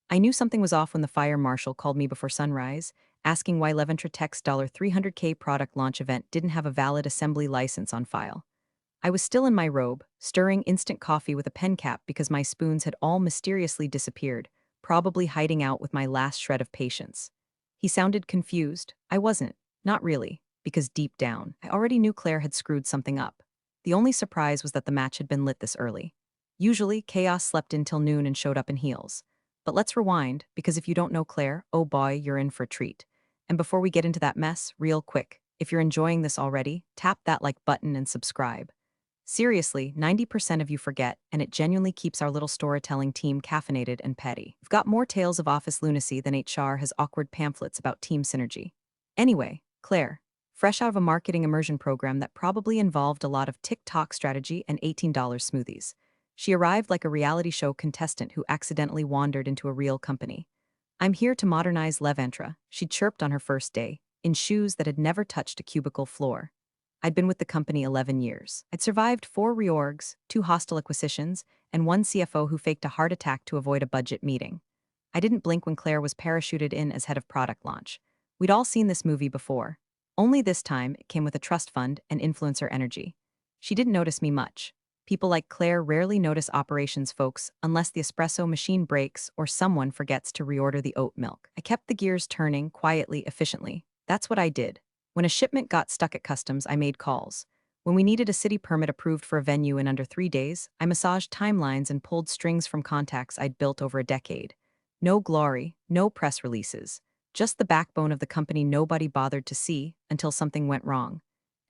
I knew something was off when the fire marshal called me before sunrise, asking why Leventra Tech's $300K product launch event didn't have a valid assembly license on file. I was still in my robe, stirring instant coffee with a pen cap because my spoons had all mysteriously disappeared, probably hiding out with my last shred of patience. He sounded confused. I wasn't. Not really, because deep down, I already knew Claire had screwed something up. The only surprise was that the match had been lit this early. Usually, chaos slept in till noon and showed up in heels. But let's rewind, because if you don't know Claire, oh boy, you're in for a treat. And before we get into that mess, real quick, if you're enjoying this already, tap that like button and subscribe. Seriously, 90% of you forget, and it genuinely keeps our little storytelling team caffeinated and petty. We've got more tales of office lunacy than HR has awkward pamphlets about team synergy. Anyway, Claire, fresh out of a marketing immersion program that probably involved a lot of TikTok strategy and $18 smoothies. She arrived like a reality show contestant who accidentally wandered into a real company. I'm here to modernize Leventra, she chirped on her first day, in shoes that had never touched a cubicle floor. I'd been with the company 11 years. I'd survived 4 reorgs, 2 hostile acquisitions, and 1 CFO who faked a heart attack to avoid a budget meeting. I didn't blink when Claire was parachuted in as head of product launch. We'd all seen this movie before. Only this time, it came with a trust fund and influencer energy. She didn't notice me much. People like Claire rarely notice operations folks unless the espresso machine breaks or someone forgets to reorder the oat milk. I kept the gears turning quietly, efficiently. That's what I did. When a shipment got stuck at customs, I made calls. When we needed a city permit approved for a venue in under 3 days, I massaged timelines and pulled strings from contacts I'd built over a decade. No glory, no press releases. Just the backbone of the company nobody bothered to see until something went wrong.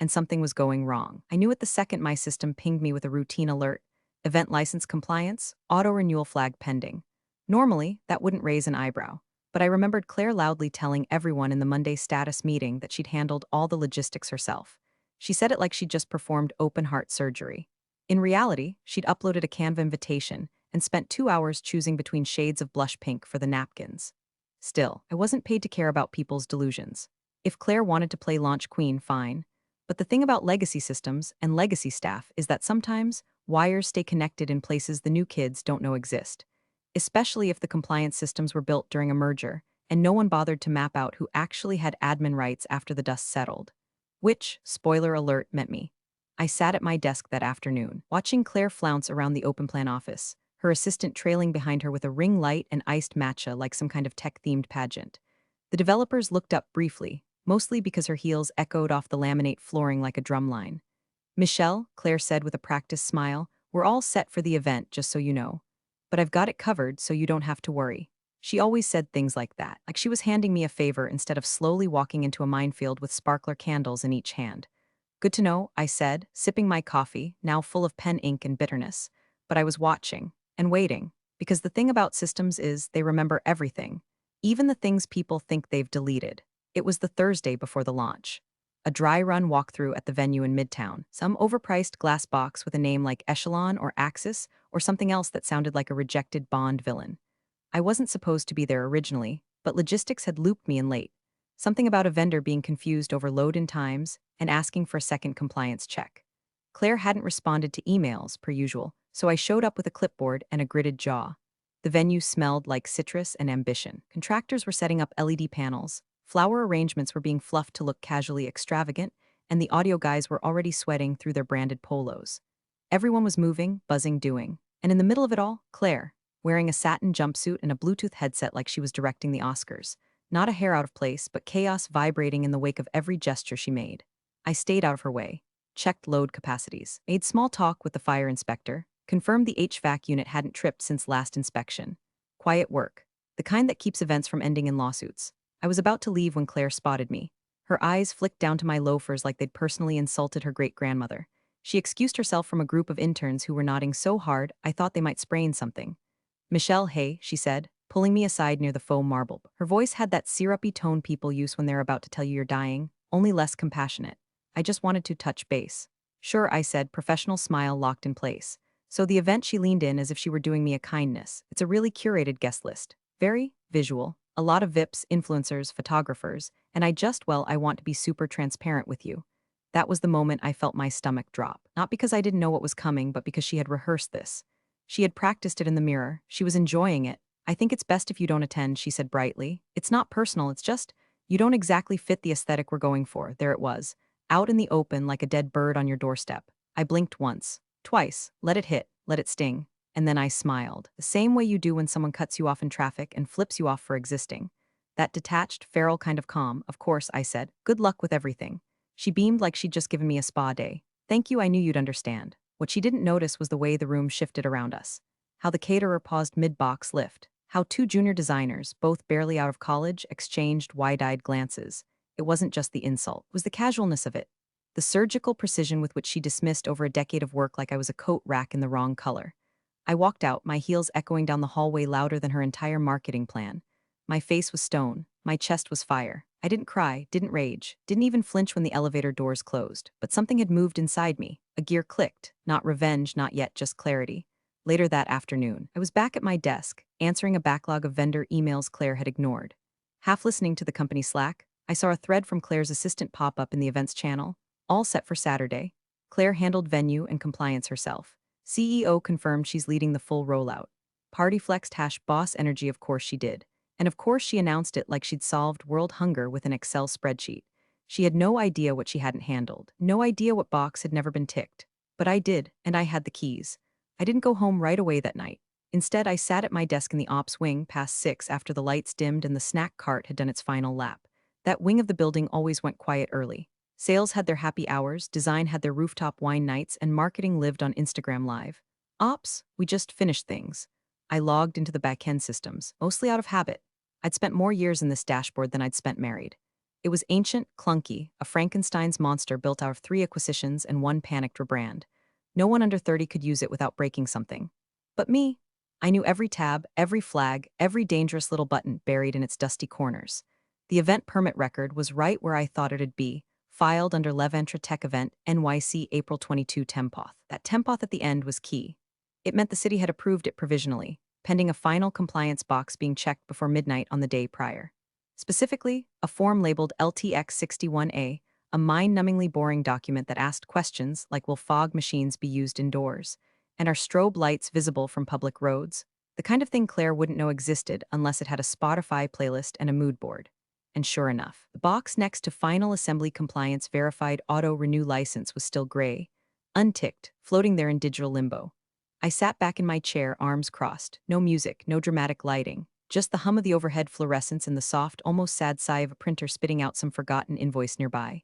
And something was going wrong. I knew it the second my system pinged me with a routine alert. Event license compliance, auto-renewal flag pending. Normally, that wouldn't raise an eyebrow. But I remembered Claire loudly telling everyone in the Monday status meeting that she'd handled all the logistics herself. She said it like she'd just performed open-heart surgery. In reality, she'd uploaded a Canva invitation and spent 2 hours choosing between shades of blush pink for the napkins. Still, I wasn't paid to care about people's delusions. If Claire wanted to play launch queen, fine. But the thing about legacy systems and legacy staff is that sometimes wires stay connected in places the new kids don't know exist. Especially if the compliance systems were built during a merger, and no one bothered to map out who actually had admin rights after the dust settled. Which, spoiler alert, meant me. I sat at my desk that afternoon, watching Claire flounce around the open plan office, her assistant trailing behind her with a ring light and iced matcha like some kind of tech-themed pageant. The developers looked up briefly, mostly because her heels echoed off the laminate flooring like a drumline. Michelle, Claire said with a practiced smile, we're all set for the event, just so you know. But I've got it covered so you don't have to worry. She always said things like that, like she was handing me a favor instead of slowly walking into a minefield with sparkler candles in each hand. Good to know, I said, sipping my coffee, now full of pen ink and bitterness. But I was watching and waiting, because the thing about systems is they remember everything, even the things people think they've deleted. It was the Thursday before the launch. A dry run walkthrough at the venue in Midtown, some overpriced glass box with a name like Echelon or Axis or something else that sounded like a rejected Bond villain. I wasn't supposed to be there originally, but logistics had looped me in late. Something about a vendor being confused over load-in times and asking for a second compliance check. Claire hadn't responded to emails, per usual, so I showed up with a clipboard and a gritted jaw. The venue smelled like citrus and ambition. Contractors were setting up LED panels, flower arrangements were being fluffed to look casually extravagant, and the audio guys were already sweating through their branded polos. Everyone was moving, buzzing, doing. And in the middle of it all, Claire, wearing a satin jumpsuit and a Bluetooth headset like she was directing the Oscars. Not a hair out of place, but chaos vibrating in the wake of every gesture she made. I stayed out of her way, checked load capacities, made small talk with the fire inspector, confirmed the HVAC unit hadn't tripped since last inspection. Quiet work, the kind that keeps events from ending in lawsuits. I was about to leave when Claire spotted me. Her eyes flicked down to my loafers like they'd personally insulted her great-grandmother. She excused herself from a group of interns who were nodding so hard I thought they might sprain something. Michelle, hey, she said, pulling me aside near the foam marble. Her voice had that syrupy tone people use when they're about to tell you you're dying, only less compassionate. I just wanted to touch base. Sure, I said, professional smile locked in place. So the event, she leaned in as if she were doing me a kindness. It's a really curated guest list. Very visual. A lot of VIPs, influencers, photographers, and I want to be super transparent with you. That was the moment I felt my stomach drop. Not because I didn't know what was coming, but because she had rehearsed this. She had practiced it in the mirror, she was enjoying it, I think it's best if you don't attend, she said brightly. It's not personal, it's just, you don't exactly fit the aesthetic we're going for. There it was, out in the open like a dead bird on your doorstep. I blinked once, twice, let it hit, let it sting. And then I smiled, the same way you do when someone cuts you off in traffic and flips you off for existing. That detached, feral kind of calm. Of course, I said. Good luck with everything. She beamed like she'd just given me a spa day. Thank you, I knew you'd understand. What she didn't notice was the way the room shifted around us. How the caterer paused mid-box lift. How two junior designers, both barely out of college, exchanged wide-eyed glances. It wasn't just the insult, it was the casualness of it. The surgical precision with which she dismissed over a decade of work like I was a coat rack in the wrong color. I walked out, my heels echoing down the hallway louder than her entire marketing plan. My face was stone, my chest was fire. I didn't cry, didn't rage, didn't even flinch when the elevator doors closed, but something had moved inside me. A gear clicked, not revenge, not yet, just clarity. Later that afternoon, I was back at my desk, answering a backlog of vendor emails Claire had ignored. Half listening to the company Slack, I saw a thread from Claire's assistant pop up in the events channel, all set for Saturday. Claire handled venue and compliance herself. CEO confirmed she's leading the full rollout. Party flexed #boss energy, of course she did. And of course she announced it like she'd solved world hunger with an Excel spreadsheet. She had no idea what she hadn't handled, no idea what box had never been ticked. But I did, and I had the keys. I didn't go home right away that night. Instead, I sat at my desk in the ops wing past 6 after the lights dimmed and the snack cart had done its final lap. That wing of the building always went quiet early. Sales had their happy hours, design had their rooftop wine nights, and marketing lived on Instagram Live. Ops, we just finished things. I logged into the backend systems, mostly out of habit. I'd spent more years in this dashboard than I'd spent married. It was ancient, clunky, a Frankenstein's monster built out of 3 acquisitions and 1 panicked rebrand. No one under 30 could use it without breaking something. But me, I knew every tab, every flag, every dangerous little button buried in its dusty corners. The event permit record was right where I thought it'd be, filed under Leventre Tech Event NYC April 22 Tempoth. That Tempoth at the end was key. It meant the city had approved it provisionally, pending a final compliance box being checked before midnight on the day prior. Specifically, a form labeled LTX61A, a mind-numbingly boring document that asked questions like will fog machines be used indoors, and are strobe lights visible from public roads, the kind of thing Claire wouldn't know existed unless it had a Spotify playlist and a mood board. And sure enough, the box next to Final Assembly Compliance Verified Auto Renew License was still gray, unticked, floating there in digital limbo. I sat back in my chair, arms crossed, no music, no dramatic lighting, just the hum of the overhead fluorescence and the soft, almost sad sigh of a printer spitting out some forgotten invoice nearby.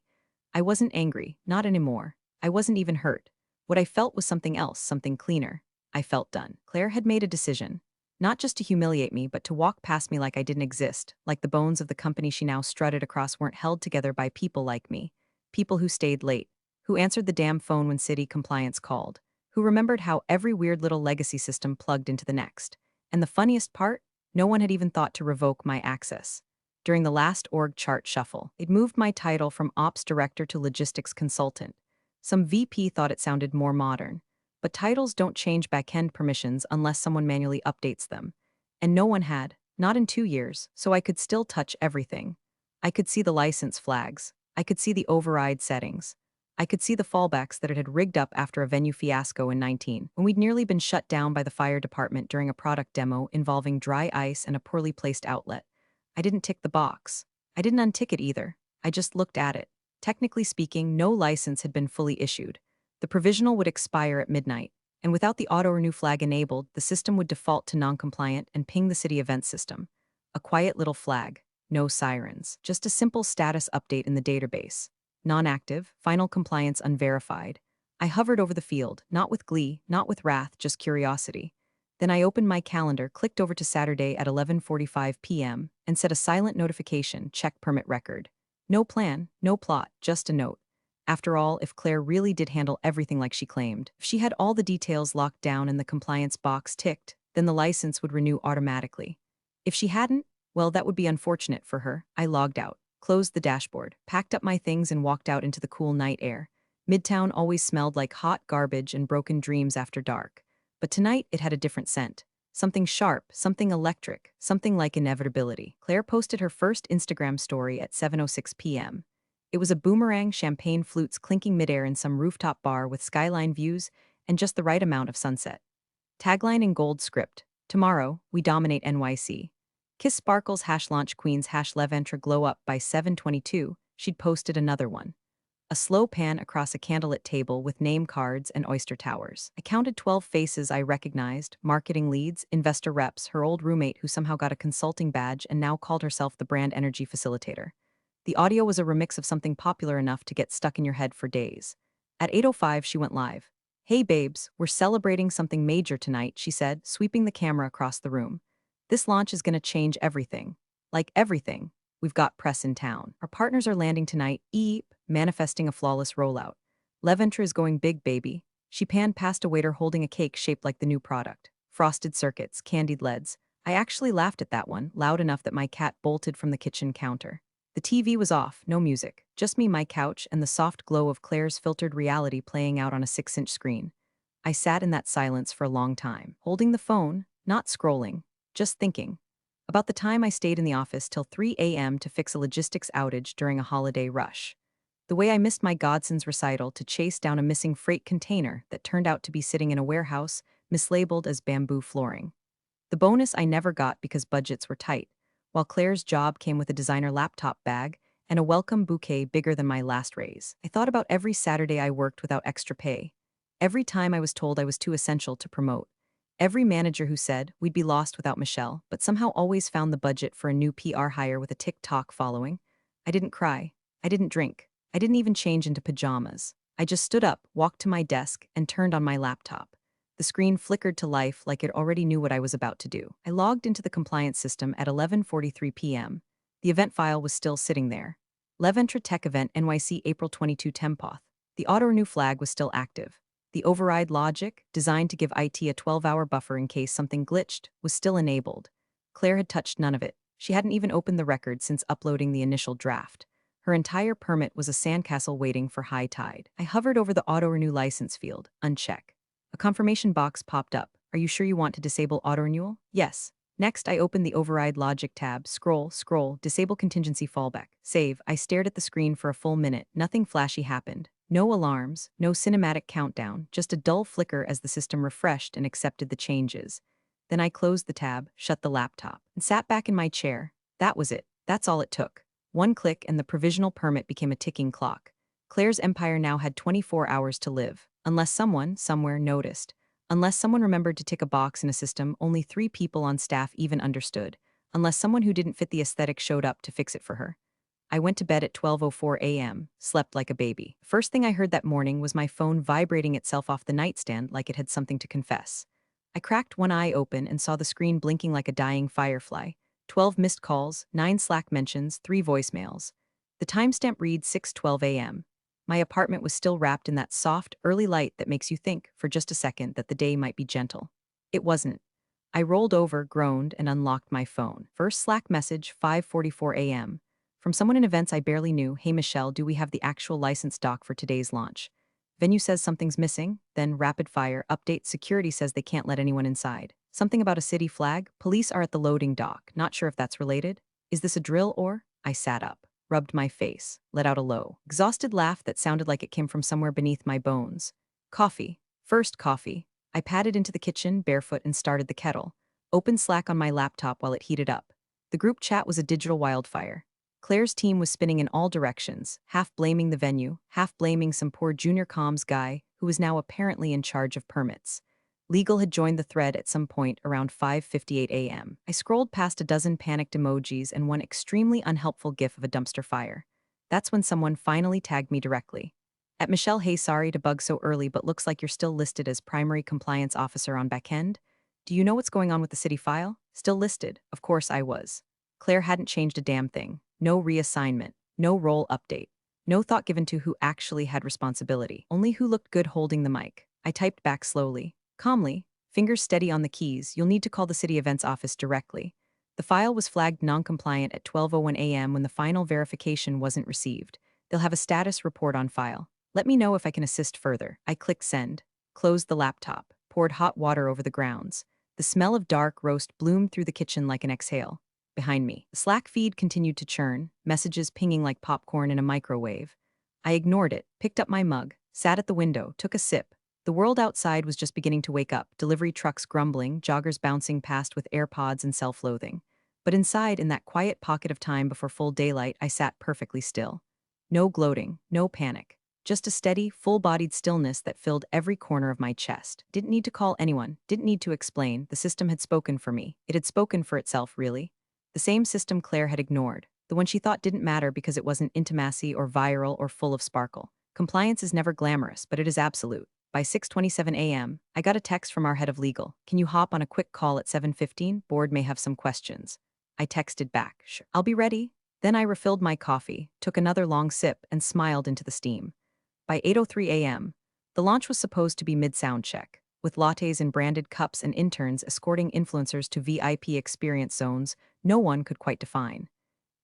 I wasn't angry, not anymore. I wasn't even hurt. What I felt was something else, something cleaner. I felt done. Claire had made a decision. Not just to humiliate me, but to walk past me like I didn't exist, like the bones of the company she now strutted across weren't held together by people like me. People who stayed late, who answered the damn phone when city compliance called, who remembered how every weird little legacy system plugged into the next. And the funniest part? No one had even thought to revoke my access. During the last org chart shuffle, it moved my title from ops director to logistics consultant. Some VP thought it sounded more modern. But titles don't change backend permissions unless someone manually updates them. And no one had, not in 2 years, so I could still touch everything. I could see the license flags. I could see the override settings. I could see the fallbacks that it had rigged up after a venue fiasco in 19, when we'd nearly been shut down by the fire department during a product demo involving dry ice and a poorly placed outlet. I didn't tick the box. I didn't untick it either. I just looked at it. Technically speaking, no license had been fully issued. The provisional would expire at midnight, and without the auto-renew flag enabled, the system would default to non-compliant and ping the city event system. A quiet little flag. No sirens. Just a simple status update in the database. Non-active, final compliance unverified. I hovered over the field, not with glee, not with wrath, just curiosity. Then I opened my calendar, clicked over to Saturday at 11:45 p.m., and set a silent notification, check permit record. No plan, no plot, just a note. After all, if Claire really did handle everything like she claimed, if she had all the details locked down and the compliance box ticked, then the license would renew automatically. If she hadn't, well, that would be unfortunate for her. I logged out, closed the dashboard, packed up my things and walked out into the cool night air. Midtown always smelled like hot garbage and broken dreams after dark. But tonight it had a different scent. Something sharp, something electric, something like inevitability. Claire posted her first Instagram story at 7:06 p.m. It was a boomerang, champagne flutes clinking midair in some rooftop bar with skyline views and just the right amount of sunset. Tagline in gold script, Tomorrow, we dominate NYC. Kiss Sparkles #launch queens #leventre glow up by 7:22, she'd posted another one. A slow pan across a candlelit table with name cards and oyster towers. I counted 12 faces I recognized: marketing leads, investor reps, her old roommate who somehow got a consulting badge and now called herself the brand energy facilitator. The audio was a remix of something popular enough to get stuck in your head for days. At 8:05, she went live. "Hey babes, we're celebrating something major tonight," she said, sweeping the camera across the room. "This launch is going to change everything. Like everything. We've got press in town. Our partners are landing tonight, manifesting a flawless rollout. Leventre is going big, baby." She panned past a waiter holding a cake shaped like the new product. Frosted circuits, candied leads. I actually laughed at that one, loud enough that my cat bolted from the kitchen counter. The TV was off, no music, just me, my couch, and the soft glow of Claire's filtered reality playing out on a 6-inch screen. I sat in that silence for a long time, holding the phone, not scrolling, just thinking. About the time I stayed in the office till 3 a.m. to fix a logistics outage during a holiday rush. The way I missed my godson's recital to chase down a missing freight container that turned out to be sitting in a warehouse, mislabeled as bamboo flooring. The bonus I never got because budgets were tight, while Claire's job came with a designer laptop bag and a welcome bouquet bigger than my last raise. I thought about every Saturday I worked without extra pay. Every time I was told I was too essential to promote. Every manager who said we'd be lost without Michelle, but somehow always found the budget for a new PR hire with a TikTok following. I didn't cry. I didn't drink. I didn't even change into pajamas. I just stood up, walked to my desk, and turned on my laptop. The screen flickered to life like it already knew what I was about to do. I logged into the compliance system at 11:43 p.m. The event file was still sitting there. Leventre Tech Event NYC April 22 Tempoth. The auto-renew flag was still active. The override logic, designed to give IT a 12-hour buffer in case something glitched, was still enabled. Claire had touched none of it. She hadn't even opened the record since uploading the initial draft. Her entire permit was a sandcastle waiting for high tide. I hovered over the auto-renew license field, uncheck. A confirmation box popped up. "Are you sure you want to disable auto-renewal?" "Yes." Next, I opened the override logic tab, scroll, disable contingency fallback, save. I stared at the screen for a full minute. Nothing flashy happened. No alarms, no cinematic countdown, just a dull flicker as the system refreshed and accepted the changes. Then I closed the tab, shut the laptop, and sat back in my chair. That was it. That's all it took. One click and the provisional permit became a ticking clock. Claire's empire now had 24 hours to live, unless someone, somewhere, noticed. Unless someone remembered to tick a box in a system only 3 people on staff even understood. Unless someone who didn't fit the aesthetic showed up to fix it for her. I went to bed at 12:04 a.m., slept like a baby. First thing I heard that morning was my phone vibrating itself off the nightstand like it had something to confess. I cracked one eye open and saw the screen blinking like a dying firefly. 12 missed calls, 9 Slack mentions, 3 voicemails. The timestamp reads 6:12 a.m. My apartment was still wrapped in that soft, early light that makes you think, for just a second, that the day might be gentle. It wasn't. I rolled over, groaned, and unlocked my phone. First Slack message, 5:44 a.m. From someone in events I barely knew. "Hey Michelle, do we have the actual license doc for today's launch?" Venue says something's missing, then rapid fire, update, security says they can't let anyone inside. Something about a city flag, police are at the loading dock, not sure if that's related. Is this a drill or? I sat up, rubbed my face, let out a low, exhausted laugh that sounded like it came from somewhere beneath my bones. Coffee. First coffee. I padded into the kitchen, barefoot, and started the kettle. Opened Slack on my laptop while it heated up. The group chat was a digital wildfire. Claire's team was spinning in all directions, half blaming the venue, half blaming some poor junior comms guy who was now apparently in charge of permits. Legal had joined the thread at some point around 5:58 a.m. I scrolled past a dozen panicked emojis and one extremely unhelpful gif of a dumpster fire. That's when someone finally tagged me directly. At Michelle, "Hey, sorry to bug so early, but looks like you're still listed as primary compliance officer on backend. Do you know what's going on with the city file?" Still listed. Of course I was. Claire hadn't changed a damn thing. No reassignment. No role update. No thought given to who actually had responsibility. Only who looked good holding the mic. I typed back slowly, calmly, fingers steady on the keys. "You'll need to call the city events office directly." The file was flagged non-compliant at 12:01 a.m. when the final verification wasn't received. "They'll have a status report on file. Let me know if I can assist further." I clicked send, closed the laptop, poured hot water over the grounds. The smell of dark roast bloomed through the kitchen like an exhale. Behind me, the Slack feed continued to churn, messages pinging like popcorn in a microwave. I ignored it, picked up my mug, sat at the window, took a sip. The world outside was just beginning to wake up, delivery trucks grumbling, joggers bouncing past with AirPods and self-loathing. But inside, in that quiet pocket of time before full daylight, I sat perfectly still. No gloating, no panic. Just a steady, full-bodied stillness that filled every corner of my chest. Didn't need to call anyone, didn't need to explain. The system had spoken for me. It had spoken for itself, really. The same system Claire had ignored. The one she thought didn't matter because it wasn't intimacy or viral or full of sparkle. Compliance is never glamorous, but it is absolute. By 6:27 a.m., I got a text from our head of legal. Can you hop on a quick call at 7:15? Board may have some questions. I texted back, sure. I'll be ready. Then I refilled my coffee, took another long sip, and smiled into the steam. By 8:03 a.m., the launch was supposed to be mid-sound check, with lattes in branded cups and interns escorting influencers to VIP experience zones no one could quite define.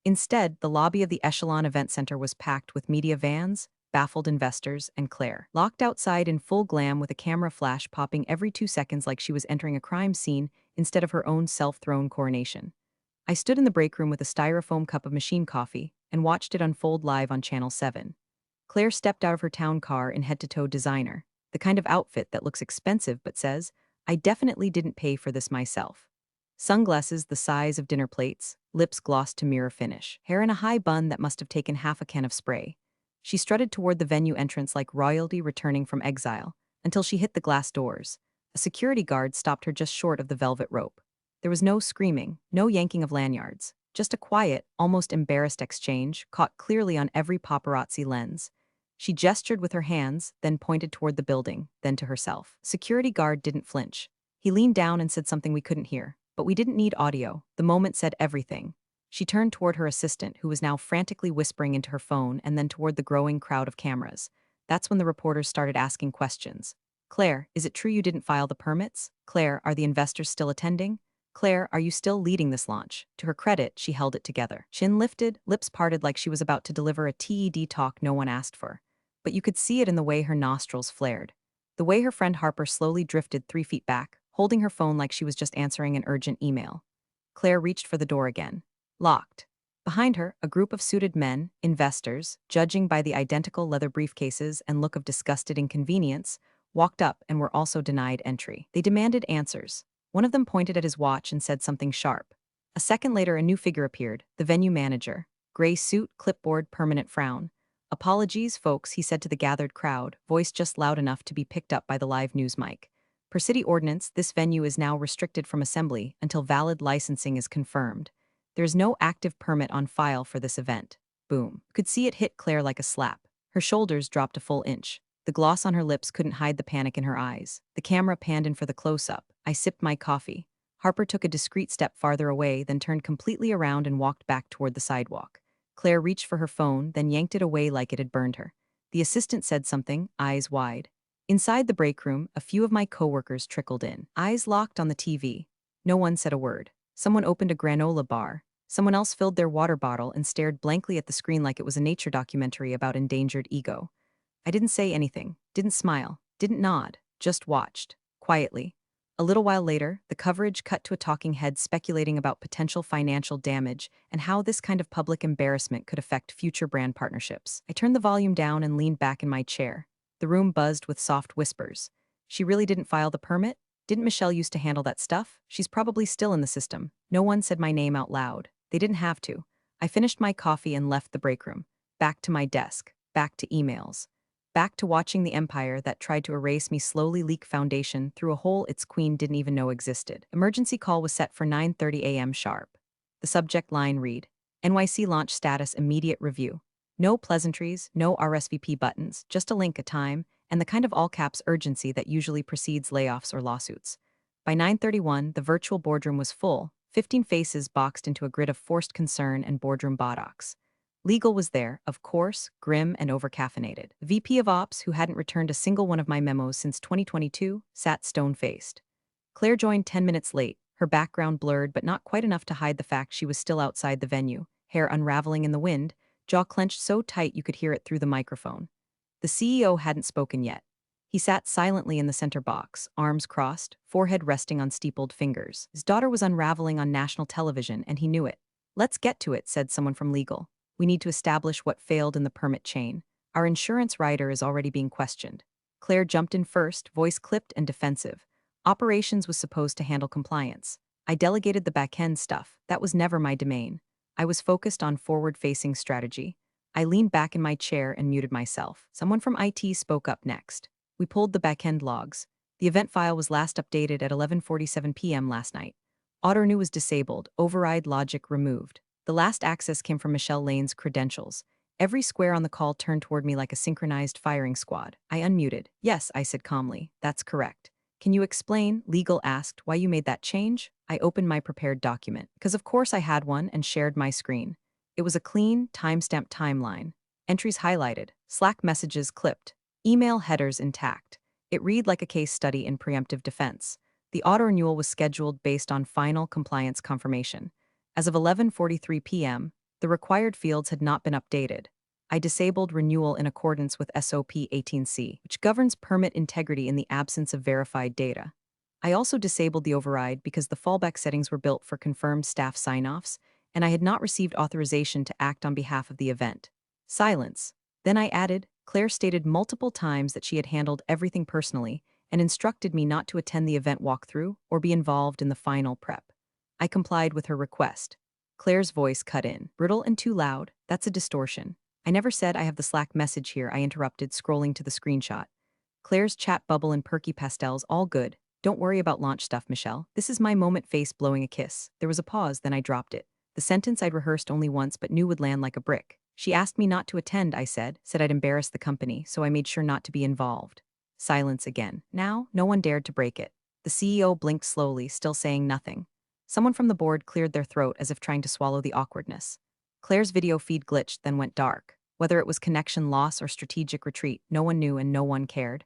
Instead, the lobby of the Echelon Event Center was packed with media vans, baffled investors, and Claire, locked outside in full glam with a camera flash popping every 2 seconds like she was entering a crime scene instead of her own self-thrown coronation. I stood in the break room with a styrofoam cup of machine coffee and watched it unfold live on Channel 7. Claire stepped out of her town car in head-to-toe designer, the kind of outfit that looks expensive but says, I definitely didn't pay for this myself. Sunglasses the size of dinner plates, lips glossed to mirror finish, hair in a high bun that must have taken half a can of spray. She strutted toward the venue entrance like royalty returning from exile, until she hit the glass doors. A security guard stopped her just short of the velvet rope. There was no screaming, no yanking of lanyards, just a quiet, almost embarrassed exchange, caught clearly on every paparazzi lens. She gestured with her hands, then pointed toward the building, then to herself. Security guard didn't flinch. He leaned down and said something we couldn't hear. But we didn't need audio. The moment said everything. She turned toward her assistant, who was now frantically whispering into her phone, and then toward the growing crowd of cameras. That's when the reporters started asking questions. Claire, is it true you didn't file the permits? Claire, are the investors still attending? Claire, are you still leading this launch? To her credit, she held it together. Chin lifted, lips parted like she was about to deliver a TED talk no one asked for. But you could see it in the way her nostrils flared. The way her friend Harper slowly drifted 3 feet back, holding her phone like she was just answering an urgent email. Claire reached for the door again. Locked. Behind her, a group of suited men, investors, judging by the identical leather briefcases and look of disgusted inconvenience, walked up and were also denied entry. They demanded answers. One of them pointed at his watch and said something sharp. A second later, a new figure appeared, the venue manager. Gray suit, clipboard, permanent frown. Apologies, folks, he said to the gathered crowd, voice just loud enough to be picked up by the live news mic. Per city ordinance, this venue is now restricted from assembly until valid licensing is confirmed. There is no active permit on file for this event. Boom. Could see it hit Claire like a slap. Her shoulders dropped a full inch. The gloss on her lips couldn't hide the panic in her eyes. The camera panned in for the close-up. I sipped my coffee. Harper took a discreet step farther away, then turned completely around and walked back toward the sidewalk. Claire reached for her phone, then yanked it away like it had burned her. The assistant said something, eyes wide. Inside the break room, a few of my coworkers trickled in, eyes locked on the TV. No one said a word. Someone opened a granola bar. Someone else filled their water bottle and stared blankly at the screen like it was a nature documentary about endangered ego. I didn't say anything, didn't smile, didn't nod, just watched, quietly. A little while later, the coverage cut to a talking head speculating about potential financial damage and how this kind of public embarrassment could affect future brand partnerships. I turned the volume down and leaned back in my chair. The room buzzed with soft whispers. She really didn't file the permit? Didn't Michelle used to handle that stuff? She's probably still in the system. No one said my name out loud. They didn't have to. I finished my coffee and left the break room. Back to my desk. Back to emails. Back to watching the empire that tried to erase me slowly leak foundation through a hole its queen didn't even know existed. Emergency call was set for 9:30 a.m. sharp. The subject line read, NYC launch status immediate review. No pleasantries, no RSVP buttons, just a link, a time, and the kind of all-caps urgency that usually precedes layoffs or lawsuits. By 9:31, the virtual boardroom was full, 15 faces boxed into a grid of forced concern and boardroom buttocks. Legal was there, of course, grim and overcaffeinated. The VP of Ops, who hadn't returned a single one of my memos since 2022, sat stone-faced. Claire joined 10 minutes late, her background blurred but not quite enough to hide the fact she was still outside the venue, hair unraveling in the wind, jaw clenched so tight you could hear it through the microphone. The CEO hadn't spoken yet. He sat silently in the center box, arms crossed, forehead resting on steepled fingers. His daughter was unraveling on national television, and he knew it. Let's get to it, said someone from legal. We need to establish what failed in the permit chain. Our insurance rider is already being questioned. Claire jumped in first, voice clipped and defensive. Operations was supposed to handle compliance. I delegated the backend stuff. That was never my domain. I was focused on forward-facing strategy. I leaned back in my chair and muted myself. Someone from IT spoke up next. We pulled the backend logs. The event file was last updated at 11:47 p.m. last night. Auto-renew was disabled, override logic removed. The last access came from Michelle Lane's credentials. Every square on the call turned toward me like a synchronized firing squad. I unmuted. Yes, I said calmly. That's correct. Can you explain, legal asked, why you made that change? I opened my prepared document. Because of course I had one and shared my screen. It was a clean, timestamped timeline. Entries highlighted, Slack messages clipped, email headers intact. It read like a case study in preemptive defense. The auto-renewal was scheduled based on final compliance confirmation. As of 11:43 p.m., the required fields had not been updated. I disabled renewal in accordance with SOP 18C, which governs permit integrity in the absence of verified data. I also disabled the override because the fallback settings were built for confirmed staff sign-offs, and I had not received authorization to act on behalf of the event. Silence. Then I added, Claire stated multiple times that she had handled everything personally and instructed me not to attend the event walkthrough or be involved in the final prep. I complied with her request. Claire's voice cut in. Brittle and too loud, that's a distortion. I never said I have the Slack message here, I interrupted, scrolling to the screenshot. Claire's chat bubble and perky pastels, all good. Don't worry about launch stuff, Michelle. This is my moment, face blowing a kiss. There was a pause, then I dropped it. The sentence I'd rehearsed only once but knew would land like a brick. She asked me not to attend, I said I'd embarrass the company, so I made sure not to be involved. Silence again. Now, no one dared to break it. The CEO blinked slowly, still saying nothing. Someone from the board cleared their throat as if trying to swallow the awkwardness. Claire's video feed glitched, then went dark. Whether it was connection loss or strategic retreat, no one knew and no one cared.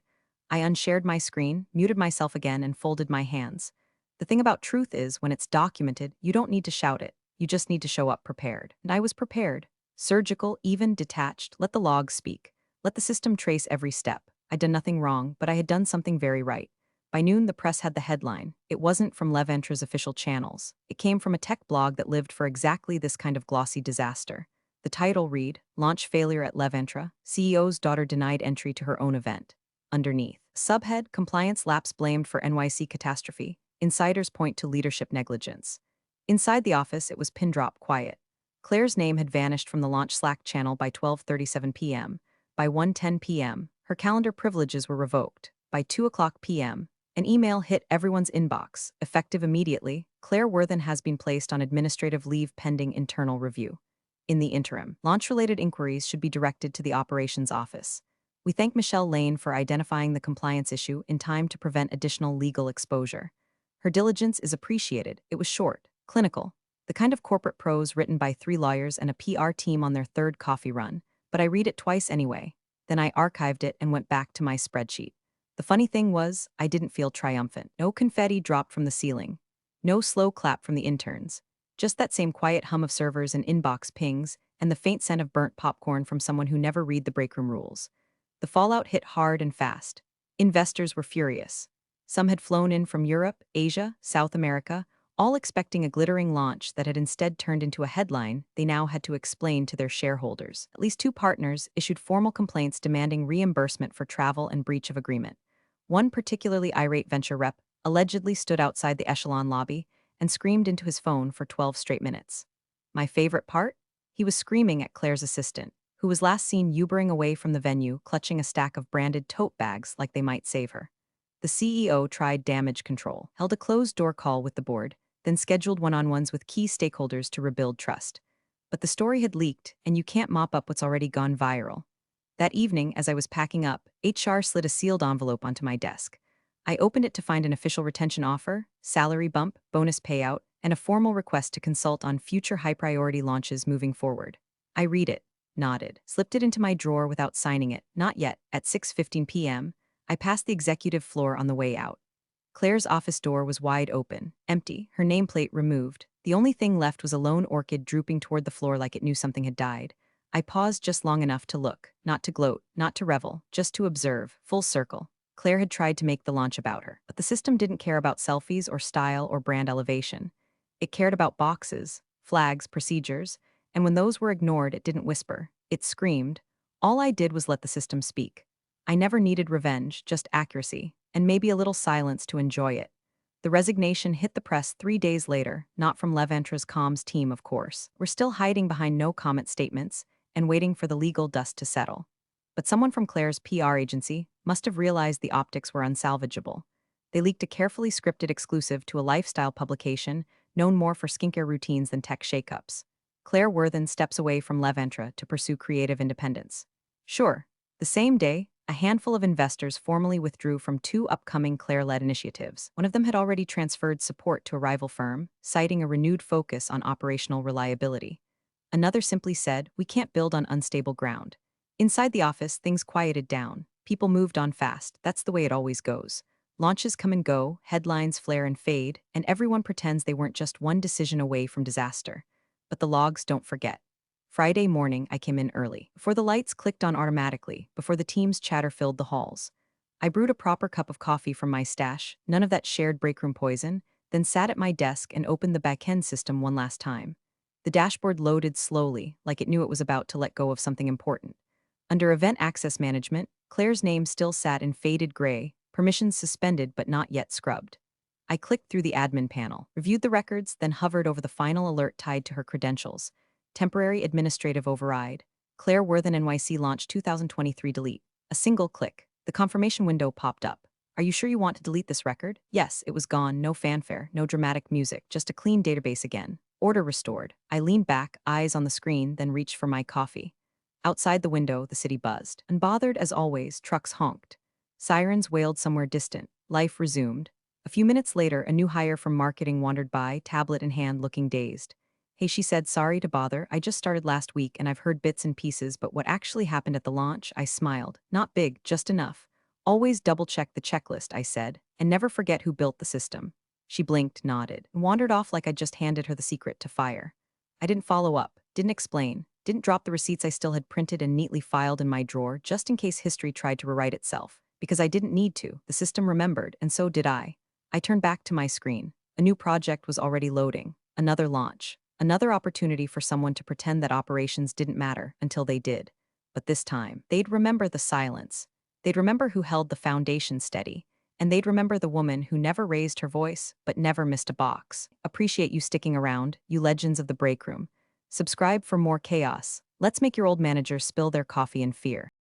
I unshared my screen, muted myself again, and folded my hands. The thing about truth is, when it's documented, you don't need to shout it. You just need to show up prepared. And I was prepared. Surgical, even, detached. Let the logs speak. Let the system trace every step. I'd done nothing wrong, but I had done something very right. By noon, the press had the headline. It wasn't from Leventra's official channels. It came from a tech blog that lived for exactly this kind of glossy disaster. The title read, Launch Failure at Leventra, CEO's Daughter Denied Entry to Her Own Event. Underneath, subhead, Compliance Lapse Blamed for NYC Catastrophe. Insiders Point to Leadership Negligence. Inside the office, it was pin-drop quiet. Claire's name had vanished from the launch Slack channel by 12:37 p.m. By 1:10 p.m., her calendar privileges were revoked. By 2:00 p.m., an email hit everyone's inbox. Effective immediately, Claire Worthen has been placed on administrative leave pending internal review. In the interim, launch-related inquiries should be directed to the operations office. We thank Michelle Lane for identifying the compliance issue in time to prevent additional legal exposure. Her diligence is appreciated. It was short, clinical, the kind of corporate prose written by 3 lawyers and a PR team on their 3rd coffee run, but I read it twice anyway. Then I archived it and went back to my spreadsheet. The funny thing was, I didn't feel triumphant. No confetti dropped from the ceiling. No slow clap from the interns. Just that same quiet hum of servers and inbox pings, and the faint scent of burnt popcorn from someone who never read the breakroom rules. The fallout hit hard and fast. Investors were furious. Some had flown in from Europe, Asia, South America, all expecting a glittering launch that had instead turned into a headline they now had to explain to their shareholders. At least 2 partners issued formal complaints demanding reimbursement for travel and breach of agreement. One particularly irate venture rep allegedly stood outside the Echelon lobby and screamed into his phone for 12 straight minutes. My favorite part? He was screaming at Claire's assistant, who was last seen Ubering away from the venue, clutching a stack of branded tote bags like they might save her. The CEO tried damage control, held a closed-door call with the board, then scheduled one-on-ones with key stakeholders to rebuild trust. But the story had leaked, and you can't mop up what's already gone viral. That evening, as I was packing up, HR slid a sealed envelope onto my desk. I opened it to find an official retention offer, salary bump, bonus payout, and a formal request to consult on future high-priority launches moving forward. I read it, nodded, slipped it into my drawer without signing it. Not yet. At 6:15 p.m., I passed the executive floor on the way out. Claire's office door was wide open, empty, her nameplate removed. The only thing left was a lone orchid drooping toward the floor like it knew something had died. I paused just long enough to look, not to gloat, not to revel, just to observe, full circle. Claire had tried to make the launch about her, but the system didn't care about selfies or style or brand elevation. It cared about boxes, flags, procedures, and when those were ignored, it didn't whisper. It screamed. All I did was let the system speak. I never needed revenge, just accuracy, and maybe a little silence to enjoy it. The resignation hit the press 3 days later, not from Leventra's comms team, of course. We're still hiding behind no comment statements and waiting for the legal dust to settle. But someone from Claire's PR agency must have realized the optics were unsalvageable. They leaked a carefully scripted exclusive to a lifestyle publication known more for skincare routines than tech shakeups. Claire Worthen steps away from Leventra to pursue creative independence. Sure, the same day, a handful of investors formally withdrew from two upcoming Claire-led initiatives. One of them had already transferred support to a rival firm, citing a renewed focus on operational reliability. Another simply said, "We can't build on unstable ground." Inside the office, things quieted down. People moved on fast. That's the way it always goes. Launches come and go, headlines flare and fade, and everyone pretends they weren't just one decision away from disaster. But the logs don't forget. Friday morning, I came in early, before the lights clicked on automatically, before the team's chatter filled the halls. I brewed a proper cup of coffee from my stash, none of that shared breakroom poison, then sat at my desk and opened the backend system one last time. The dashboard loaded slowly, like it knew it was about to let go of something important. Under Event Access Management, Claire's name still sat in faded gray, permissions suspended but not yet scrubbed. I clicked through the admin panel, reviewed the records, then hovered over the final alert tied to her credentials. Temporary administrative override. Claire Worthen NYC launch 2023 delete. A single click. The confirmation window popped up. Are you sure you want to delete this record? Yes, it was gone, no fanfare, no dramatic music, just a clean database again. Order restored. I leaned back, eyes on the screen, then reached for my coffee. Outside the window, the city buzzed. Unbothered as always, trucks honked. Sirens wailed somewhere distant. Life resumed. A few minutes later, a new hire from marketing wandered by, tablet in hand, looking dazed. "Hey," she said, "sorry to bother. I just started last week and I've heard bits and pieces, but what actually happened at the launch?" I smiled. "Not big, just enough. Always double-check the checklist," I said, "and never forget who built the system." She blinked, nodded, and wandered off like I'd just handed her the secret to fire. I didn't follow up, didn't explain, didn't drop the receipts I still had printed and neatly filed in my drawer just in case history tried to rewrite itself. Because I didn't need to, the system remembered, and so did I. I turned back to my screen. A new project was already loading. Another launch. Another opportunity for someone to pretend that operations didn't matter until they did. But this time, they'd remember the silence. They'd remember who held the foundation steady. And they'd remember the woman who never raised her voice, but never missed a box. Appreciate you sticking around, you legends of the break room. Subscribe for more chaos. Let's make your old managers spill their coffee in fear.